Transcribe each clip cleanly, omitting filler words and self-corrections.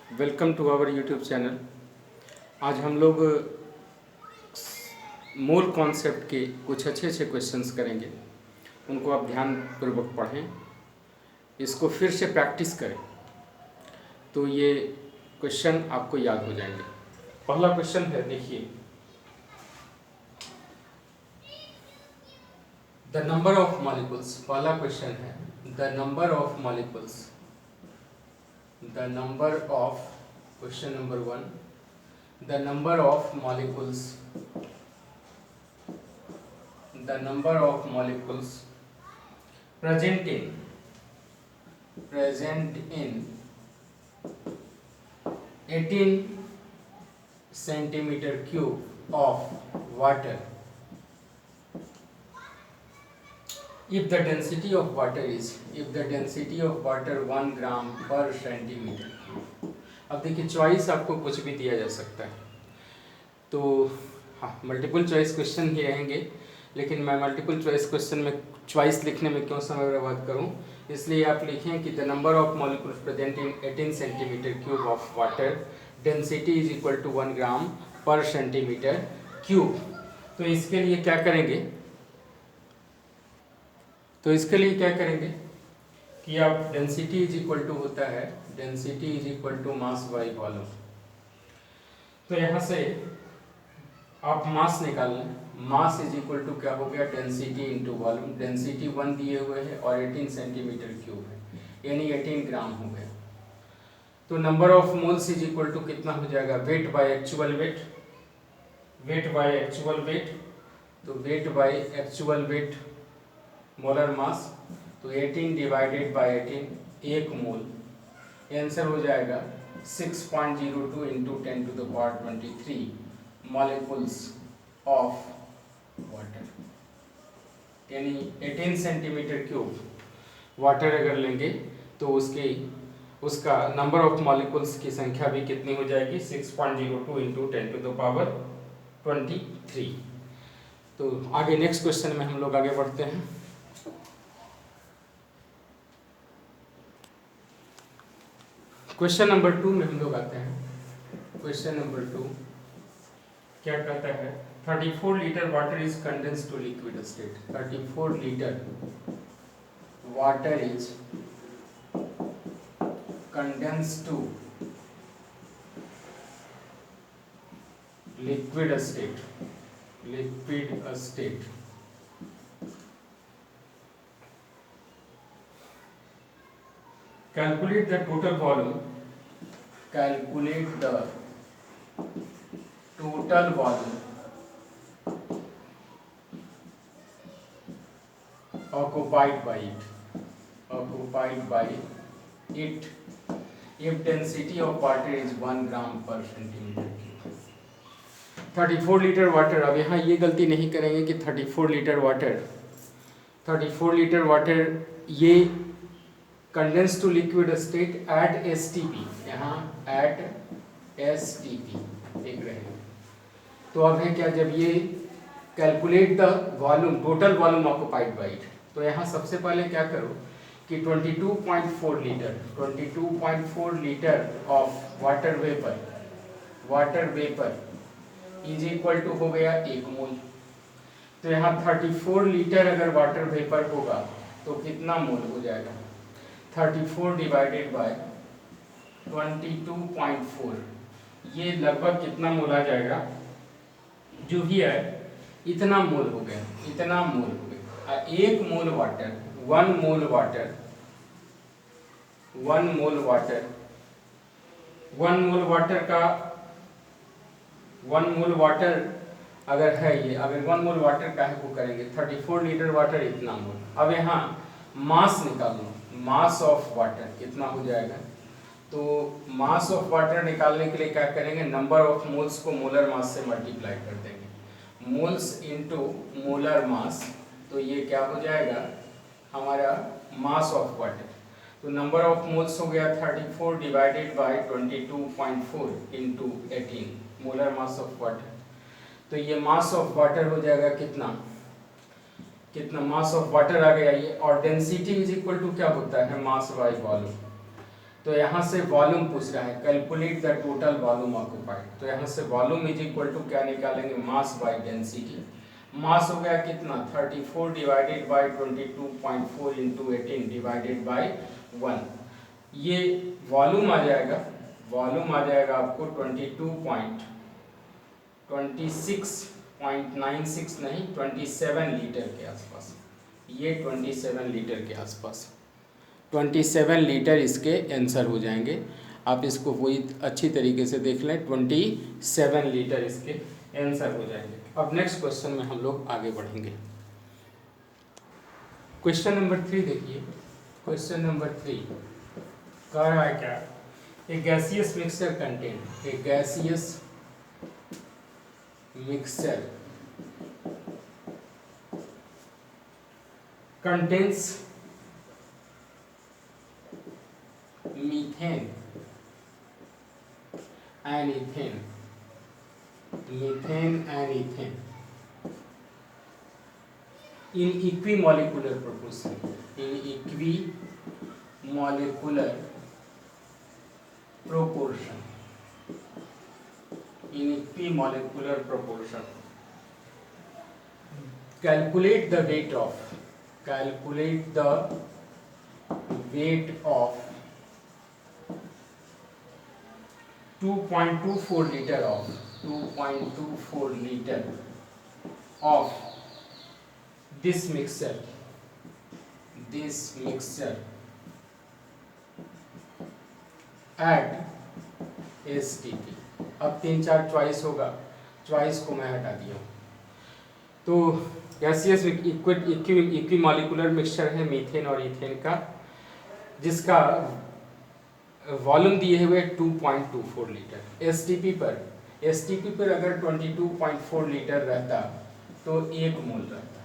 Welcome to our YouTube channel. आज हम लोग मूल कॉन्सेप्ट के कुछ अच्छे अच्छे क्वेश्चंस करेंगे। उनको आप ध्यानपूर्वक पढ़ें, इसको फिर से प्रैक्टिस करें तो ये क्वेश्चन आपको याद हो जाएंगे। पहला क्वेश्चन है, देखिए, द नंबर ऑफ मॉलिक्यूल्स। पहला क्वेश्चन है, the number of molecules, the number of, question number 1, the number of molecules, the number of molecules present in 18 centimeter cube of water if the density of water is 1 gram per centimeter cube। अब देखिए, choice आपको कुछ भी दिया जा सकता है, तो हाँ, मल्टीपल चॉइस क्वेश्चन ही रहेंगे, लेकिन मैं मल्टीपल चॉइस क्वेश्चन में चॉइस लिखने में क्यों समय बर्बाद करूं, इसलिए आप लिखें कि the number of molecules present in 18 centimetre cube of water, density is equal to 1 gram per centimetre cube. तो इसके लिए क्या करेंगे कि आप डेंसिटी इज इक्वल टू होता है, density is equal to mass by volume. तो यहाँ से आप मास निकाल लें, मास इज इक्वल टू क्या हो गया, डेंसिटी इंटू वॉल्यूम। डेंसिटी 1 दिए हुए है और 18 सेंटीमीटर क्यूब है, यानी 18 ग्राम हो गया। तो number of moles is equal to कितना हो जाएगा, weight by actual weight, weight by actual weight. तो weight by actual weight molar mass, तो 18 डिवाइडेड बाय 18, 1 मोल। आंसर हो जाएगा 6.02 into 10 to the power 23 molecules of water, यानी 18 centimetre cube water अगर लेंगे तो उसका नंबर ऑफ मॉलिक्यूल्स की संख्या भी कितनी हो जाएगी, 6.02 इंटू 10 टू द पावर 23। तो आगे नेक्स्ट क्वेश्चन में हम लोग आगे बढ़ते हैं। क्वेश्चन नंबर 2 में हम लोग आते हैं। क्वेश्चन नंबर 2 क्या कहता है, 34 litre water is condensed to liquid state. 34 litre water is condensed to liquid state, calculate the total volume occupied by it if density of water is 1 gram per centimeter cube। 34 litre water, अब यहाँ ये गलती नहीं करेंगे कि 34 litre water ये condense to liquid state at STP, यहाँ at STP एक रहेगा। तो अब है क्या, जब ये calculate the volume, total volume occupied by it, तो यहाँ सबसे पहले क्या करो कि 22.4 litre of water vapour is equal to हो गया 1 मोल। तो यहाँ 34 लीटर अगर वाटर वेपर होगा तो कितना मोल हो जाएगा, 34 डिवाइडेड बाय 22.4, ये लगभग कितना मोल आ जाएगा, जो भी है इतना मोल हो गया। 1 मोल वाटर, 1 मोल वाटर अगर है ये, अगर 1 मोल वाटर का है वो करेंगे 34 लीटर वाटर इतना मोल। अब यहाँ मास निकालो, मास ऑफ वाटर कितना हो जाएगा, तो मास ऑफ वाटर निकालने के लिए क्या करेंगे, नंबर ऑफ मोल्स को मोलर मास से मल्टीप्लाई कर देंगे, मोल्स इनटू मोलर मास। तो ये क्या हो जाएगा हमारा मास ऑफ वाटर। तो नंबर ऑफ मोल्स हो गया 34 divided by 22.4 into 18 molar mass of water. तो ये मास ऑफ वाटर हो जाएगा कितना मास ऑफ वाटर आ गया ये, और डेंसिटी इज इक्वल टू क्या होता है, मास बाय वॉल्यूम। तो यहाँ से वॉल्यूम पूछ रहा है, calculate the total volume occupied. तो यहाँ से वॉल्यूम इज इक्वल टू क्या निकालेंगे, मास बाय डेंसिटी। मास हो गया कितना 34 divided by 22.4 into 18 divided by 1। ये वॉल्यूम आ जाएगा, वॉल्यूम आ जाएगा आपको 26.96 नहीं 27 लीटर के आसपास। ये 27 लीटर के आसपास 27 लीटर इसके आंसर हो जाएंगे। आप इसको वही अच्छी तरीके से देख लें, 27 लीटर इसके आंसर हो जाएंगे। अब नेक्स्ट क्वेश्चन में हम लोग आगे बढ़ेंगे। क्वेश्चन नंबर 3 देखिए। क्वेश्चन नंबर 3 कह रहा है क्या, a gaseous mixture contain, a gaseous mixture contains methane and ethane, methane and ethane in equimolecular proportion, in equimolecular proportion, in equimolecular proportion. Calculate the weight of, calculate the weight of 2.24 liter of 2.24 liter of this mixture at STP। अब 3-4 choice होगा, choice को मैं हटा दिया हूँ। तो gaseous इक्विमोलिकुलर mixture है methane और इथेन का, जिसका वॉल्यूम दिए हुए 2.24 लीटर। एसटीपी पर अगर 22.4 लीटर रहता तो 1 मोल रहता,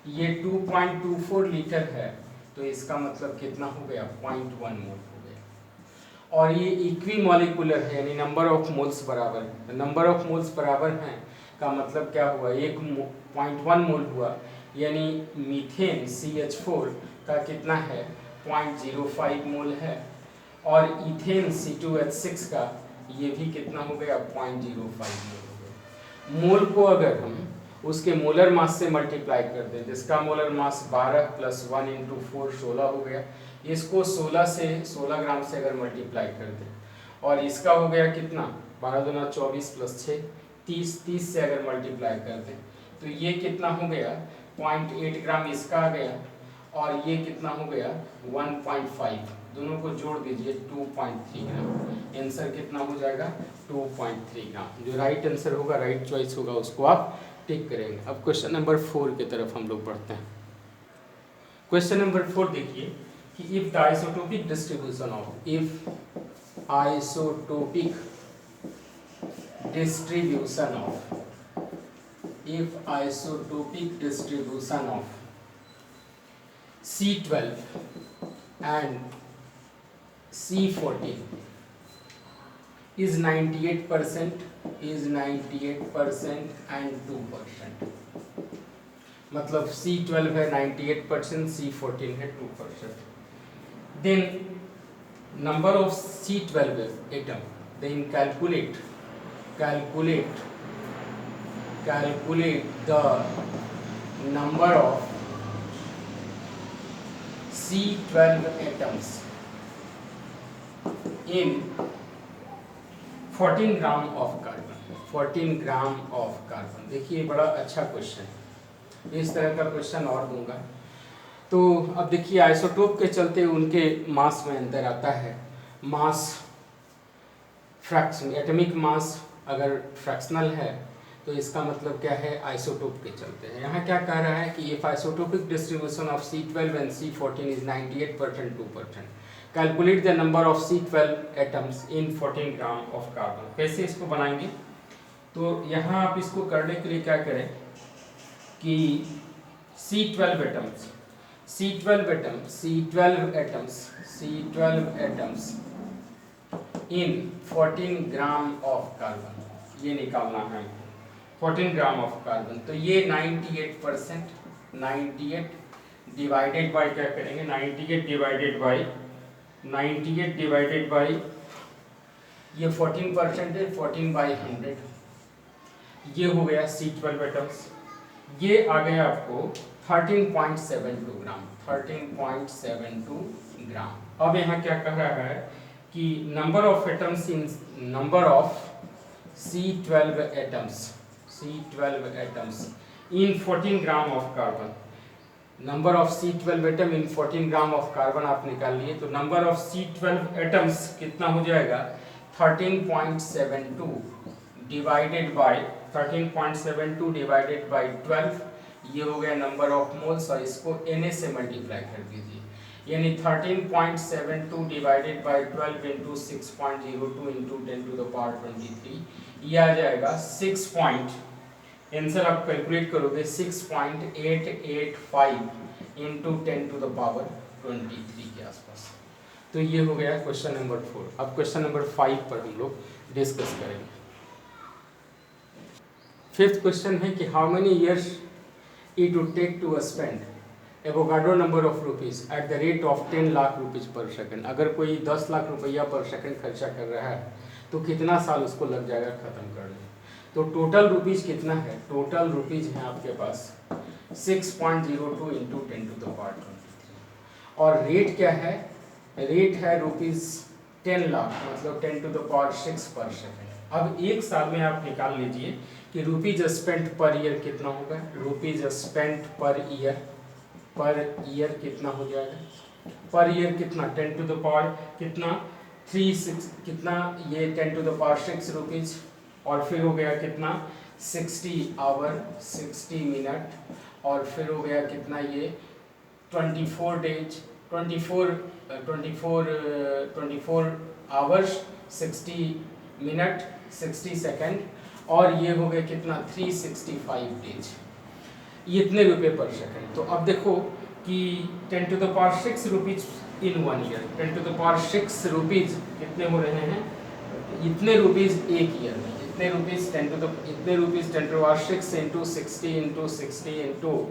ये 2.24 लीटर है तो इसका मतलब कितना हो गया 0.1 मोल हो गया। और ये इक्विमोलिकुलर है यानी नंबर ऑफ मोल्स बराबर है, नंबर ऑफ मोल्स बराबर हैं का मतलब क्या हुआ 1.1 मोल हुआ, यानी मीथेन CH4 का कितना है 0.05 मोल है, और इथेन C2H6 का ये भी कितना हो गया 0.05 मोल हो गया। मोल को अगर हम उसके मोलर मास से मल्टीप्लाई कर दें, जिसका मोलर मास 12 + 1 × 4 16 हो गया, इसको 16 ग्राम से अगर मल्टीप्लाई कर दें और इसका हो गया कितना 12 दूना 24 + 6 30 से अगर मल्टीप्लाई कर दें तो ये कितना हो गया 0.8 ग्राम इसका आ गया, और ये कितना हो गया 1.5, दोनों को जोड़ दीजिए 2.3 ग्राम। आंसर कितना हो जाएगा 2.3 ग्राम। जो राइट आंसर होगा, राइट चॉइस होगा, उसको आप टिक करेंगे। अब क्वेश्चन नंबर 4 की तरफ हम लोग बढ़ते हैं। क्वेश्चन नंबर 4 देखिए कि if the isotopic distribution of, if isotopic distribution of, if isotopic distribution of C12 and C14 is 98% and 2%, मतलब C12 है 98%, C14 है 2%, then number of C12 atom, then calculate the number of C12 atoms in 14 gram of carbon, 14 gram of carbon. देखिए बड़ा अच्छा question है, इस तरह का क्वेश्चन और दूंगा। तो अब देखिए आइसोटोप के चलते उनके मास में अंतर आता है। मास फ्रैक्शन, एटॉमिक मास अगर फ्रैक्शनल है तो इसका मतलब क्या है आइसोटोप के चलते हैं। यहाँ क्या कह रहा है कि if isotopic distribution of C12 and C14 is 98% 2%, calculate the number of C12 atoms in 14 gram of carbon. कैसे इसको बनाएंगे, तो यहाँ आप इसको करने के लिए क्या करें कि C12 atoms in 14 gram of carbon, ये निकालना है 14 ग्राम ऑफ कार्बन। तो ये 98% 98 डिवाइडेड बाय क्या करेंगे 98 डिवाइडेड बाय 98 डिवाइडेड बाई ये 14% है, 14/100, ये हो गया C12 एटम्स। ये आ गया आपको 13.72 ग्राम, 13.72 ग्राम। अब यहाँ क्या कह रहा है कि number of atoms in number of C12 atoms, C12 atoms in 14 gram of carbon, number of C12 atom in 14 gram of carbon आप निकाल लिए, तो नंबर ऑफ C12 एटम्स कितना हो जाएगा 13.72 डिवाइडेड बाय 13.72 डिवाइडेड बाय 12, ये हो गया नंबर ऑफ मोल्स, और इसको Na से मल्टीप्लाई कर दीजिए, यानी 13.72 divided by 12 into 6.02 into 10 to the power 23, ये आ जाएगा 6 पॉइंट, आंसर आप कैलकुलेट करोगे 6.885 इंटू 10 टू द पावर 23 के आसपास। तो ये हो गया क्वेश्चन नंबर 4। अब क्वेश्चन नंबर 5 पर हम लोग डिस्कस करेंगे। फिफ्थ क्वेश्चन है कि how many years it would take to spend Avogadro number of rupees at the rate of 10 lakh rupees per second. अगर कोई 10 लाख रुपया पर सेकंड खर्चा कर रहा है तो कितना साल उसको लग जाएगा खत्म करने। तो टोटल रुपीज कितना है, टोटल रुपीज है आपके पास 6.02 इंटू 10 टू द पावर 23, और रेट क्या है, रेट है रुपीज 10 लाख, मतलब 10 टू द पावर 6 पर सेकंड। अब एक साल में आप निकाल लीजिए कि रुपीज स्पेंट पर ईयर कितना होगा, रुपीज स्पेंट पर ईयर कितना हो जाएगा, पर ईयर कितना 10 टू द पावर कितना 36 कितना, ये 10 टू द पावर 6 रुपीज, और फिर हो गया कितना 60 आवर 60 मिनट, और फिर हो गया कितना ये 24 डेज 24 आवर्स 60 मिनट 60 सेकंड, और ये हो गया कितना 365 डेज, इतने रुपए पर सेकंड। तो अब देखो कि 10 to the power 6 rupees in 1 year, 10 to the power 6 rupees कितने हो रहे हैं, इतने रुपीज एक ईयर में, इतने rupees 10 to the power 6 into 60 into 60 into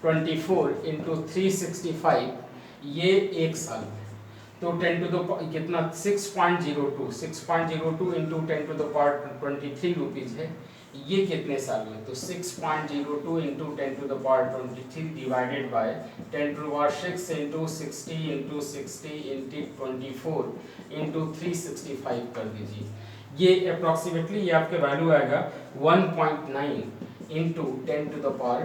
24 into 365, ये एक साल में। तो 10 टू द कितना 6.02 into 10 to the power 23 rupees है, ये कितने साल में, तो 6.02 into 10 to the power 23 divided by 10 to the power 6 into 60 into 60 into 24 into 365 कर दीजिए, ये अप्रॉक्सीमेटली ये आपके वैल्यू आएगा 1.9 इंटू 10 टू द पावर